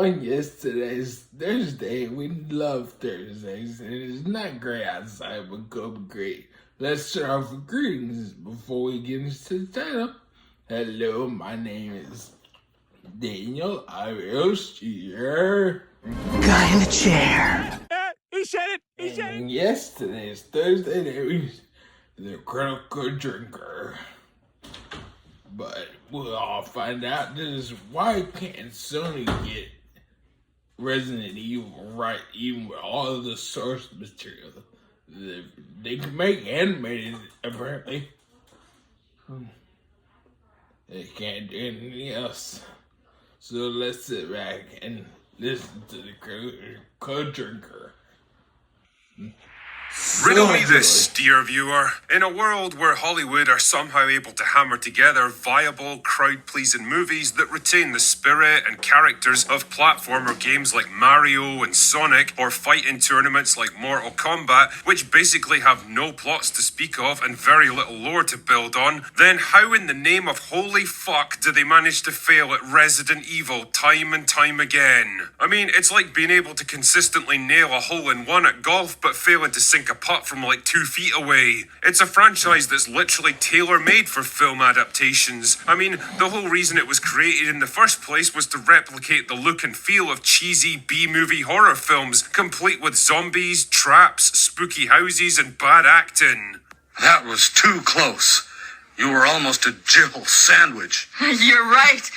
yes, today's Thursday. We love Thursdays, and it's not great outside, but come great. Let's start off with greetings before we get into the title. Hello, my name is Daniel. I'm here. Guy in the chair. He said it! He said it! Yes, today is Thursday. That is the critical drinker. But we'll all find out this is why can't Sony get Resident Evil right, even with all of the source material. They can make animated, apparently. They can't do anything else. So let's sit back and listen to the critical drinker. Riddle me this, dear viewer. In a world where Hollywood are somehow able to hammer together viable, crowd-pleasing movies that retain the spirit and characters of platformer games like Mario and Sonic, or fighting tournaments like Mortal Kombat, which basically have no plots to speak of and very little lore to build on, then how in the name of holy fuck do they manage to fail at Resident Evil time and time again? I mean, it's like being able to consistently nail a hole-in-one at golf but failing to sink a putt from like 2 feet away. It's a franchise that's literally tailor-made for film adaptations. I mean, the whole reason it was created in the first place was to replicate the look and feel of cheesy B-movie horror films, complete with zombies, traps, spooky houses, and bad acting. That was too close. You were almost a Jill sandwich. You're right.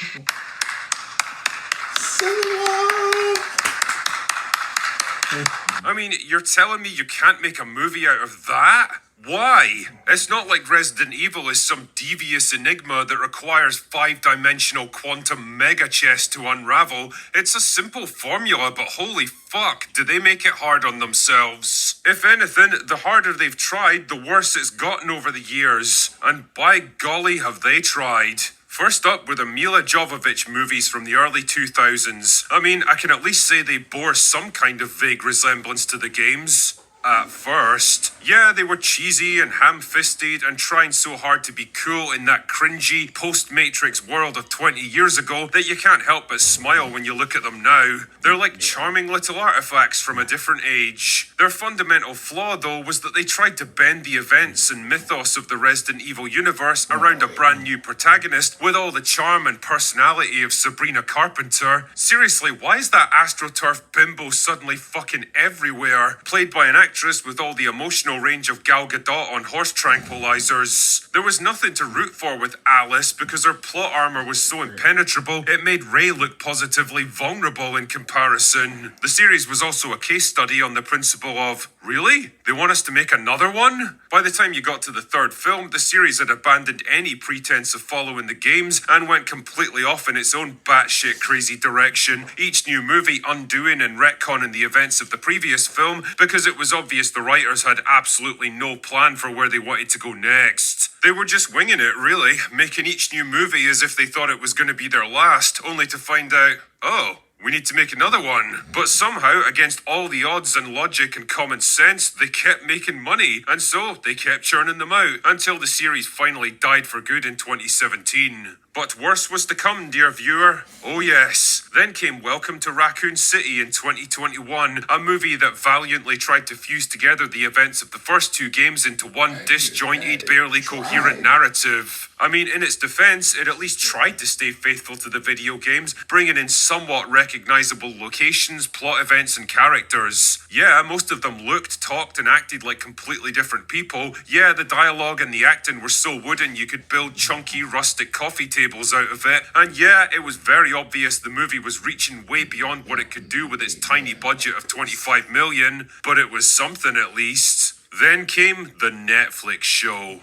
I mean, you're telling me you can't make a movie out of that? Why? It's not like Resident Evil is some devious enigma that requires 5-dimensional quantum mega chess to unravel. It's a simple formula, but holy fuck, do they make it hard on themselves? If anything, the harder they've tried, the worse it's gotten over the years. And by golly, have they tried. First up were the Milla Jovovich movies from the early 2000s. I mean, I can at least say they bore some kind of vague resemblance to the games. At first. Yeah, they were cheesy and ham-fisted and trying so hard to be cool in that cringy, post-Matrix world of 20 years ago that you can't help but smile when you look at them now. They're like charming little artifacts from a different age. Their fundamental flaw, though, was that they tried to bend the events and mythos of the Resident Evil universe around a brand new protagonist with all the charm and personality of Sabrina Carpenter. Seriously, why is that AstroTurf bimbo suddenly fucking everywhere? Played by an actress with all the emotional range of Gal Gadot on horse tranquilizers. There was nothing to root for with Alice because her plot armor was so impenetrable it made Ray look positively vulnerable in comparison. The series was also a case study on the principle of, really? They want us to make another one? By the time you got to the third film, the series had abandoned any pretense of following the games and went completely off in its own batshit crazy direction, each new movie undoing and retconning the events of the previous film because it was obvious the writers had absolutely no plan for where they wanted to go next. They were just winging it, really, making each new movie as if they thought it was going to be their last, only to find out, oh, we need to make another one. But somehow, against all the odds and logic and common sense, they kept making money, and so they kept churning them out, until the series finally died for good in 2017. But worse was to come, dear viewer. Oh yes. Then came Welcome to Raccoon City in 2021, a movie that valiantly tried to fuse together the events of the first two games into one disjointed, barely coherent narrative. I mean, in its defense, it at least tried to stay faithful to the video games, bringing in somewhat recognizable locations, plot events, and characters. Yeah, most of them looked, talked, and acted like completely different people. Yeah, the dialogue and the acting were so wooden you could build chunky, rustic coffee tables out of it. And yeah, it was very obvious the movie was reaching way beyond what it could do with its tiny budget of $25 million, but it was something at least. Then came the Netflix show.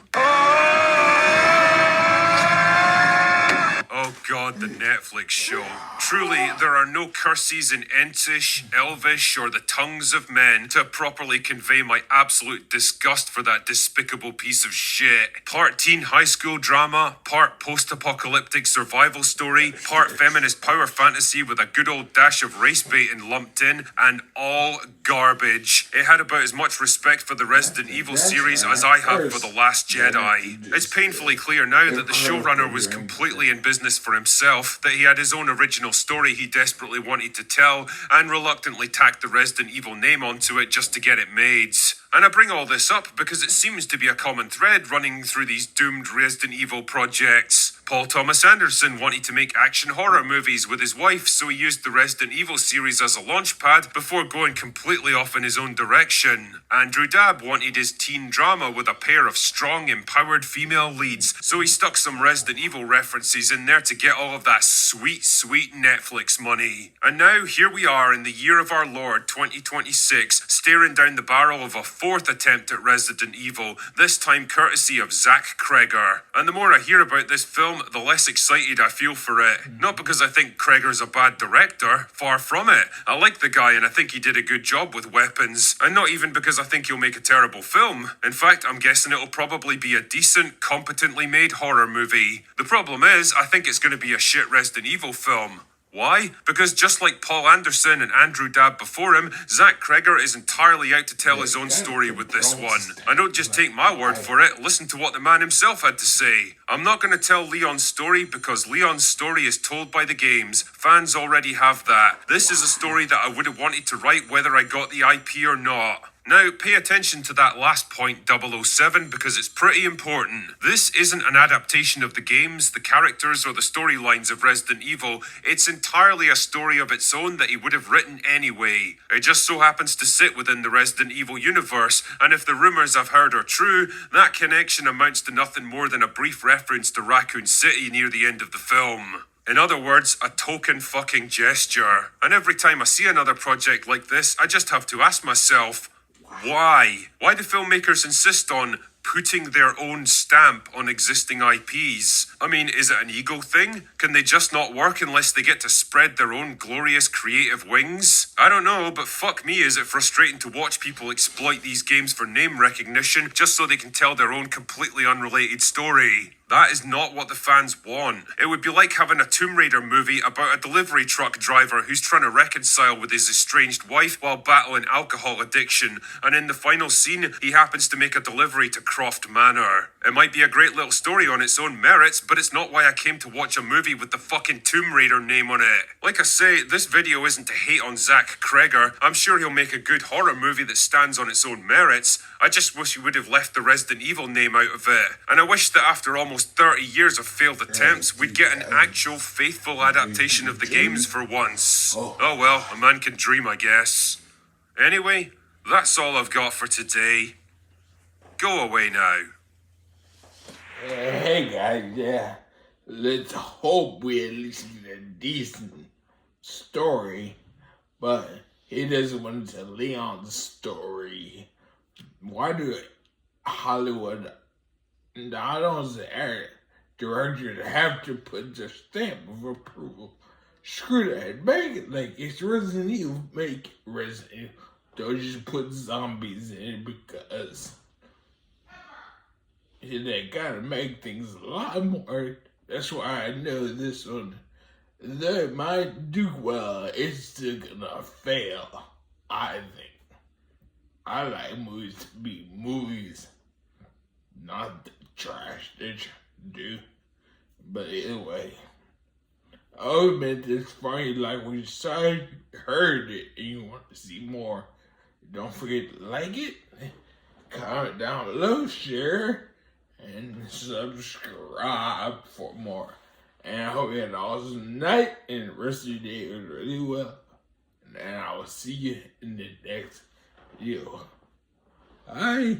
Oh god, the Netflix show. Truly, there are no curses in Entish, Elvish, or the tongues of men to properly convey my absolute disgust for that despicable piece of shit. Part teen high school drama, part post-apocalyptic survival story, part feminist power fantasy with a good old dash of race baiting lumped in, and all garbage. It had about as much respect for the Resident Evil series as I have for The Last Jedi. It's painfully clear now that the showrunner was completely in business for himself that he had his own original story he desperately wanted to tell and reluctantly tacked the Resident Evil name onto it just to get it made. And I bring all this up because it seems to be a common thread running through these doomed Resident Evil projects. Paul Thomas Anderson wanted to make action horror movies with his wife, so he used the Resident Evil series as a launchpad before going completely off in his own direction. Andrew Dabb wanted his teen drama with a pair of strong, empowered female leads, so he stuck some Resident Evil references in there to get all of that sweet, sweet Netflix money. And now here we are in the year of our Lord 2026, staring down the barrel of a fourth attempt at Resident Evil, this time courtesy of Zach Cregger. And the more I hear about this film, the less excited I feel for it. Not because I think Cregger's a bad director, far from it. I like the guy and I think he did a good job with weapons, and not even because I think he'll make a terrible film. In fact, I'm guessing it'll probably be a decent, competently made horror movie. The problem is, I think it's going to be a shit Resident Evil film. Why? Because just like Paul Anderson and Andrew Dabb before him, Zach Cregger is entirely out to tell his own story with this one. And don't just take my word for it, listen to what the man himself had to say. I'm not going to tell Leon's story because Leon's story is told by the games. Fans already have that. This is a story that I would have wanted to write whether I got the IP or not. Now, pay attention to that last point, 007, because it's pretty important. This isn't an adaptation of the games, the characters, or the storylines of Resident Evil. It's entirely a story of its own that he would have written anyway. It just so happens to sit within the Resident Evil universe, and if the rumours I've heard are true, that connection amounts to nothing more than a brief reference to Raccoon City near the end of the film. In other words, a token fucking gesture. And every time I see another project like this, I just have to ask myself, why? Why do filmmakers insist on putting their own stamp on existing IPs? I mean, is it an ego thing? Can they just not work unless they get to spread their own glorious creative wings? I don't know, but fuck me, is it frustrating to watch people exploit these games for name recognition just so they can tell their own completely unrelated story. That is not what the fans want. It would be like having a Tomb Raider movie about a delivery truck driver who's trying to reconcile with his estranged wife while battling alcohol addiction, and in the final scene, he happens to make a delivery to Croft Manor. It might be a great little story on its own merits, but it's not why I came to watch a movie with the fucking Tomb Raider name on it. Like I say, this video isn't to hate on Zach Cregger. I'm sure he'll make a good horror movie that stands on its own merits. I just wish he would have left the Resident Evil name out of it. And I wish that after almost 30 years of failed attempts, we'd get an actual faithful adaptation of the games for once. Oh well, a man can dream, I guess. Anyway, that's all I've got for today. Go away now. Hey guys, yeah. Let's hope we at least get a decent story, but he doesn't want to tell Leon's story. Why do Hollywood, I don't say directors have to put their stamp of approval? Screw that. Make it like it's Resident Evil. Make Resident Evil. Don't just put zombies in it because they gotta make things a lot more. That's why I know this one, they might do well. It's still gonna fail, I think. I like movies to be movies, not the trash they do. But anyway, I'll admit it's funny, like when you heard it and you want to see more. Don't forget to like it, comment down below, share, and subscribe for more. And I hope you had an awesome night and the rest of your day was really well. And I will see you in the next video. Bye.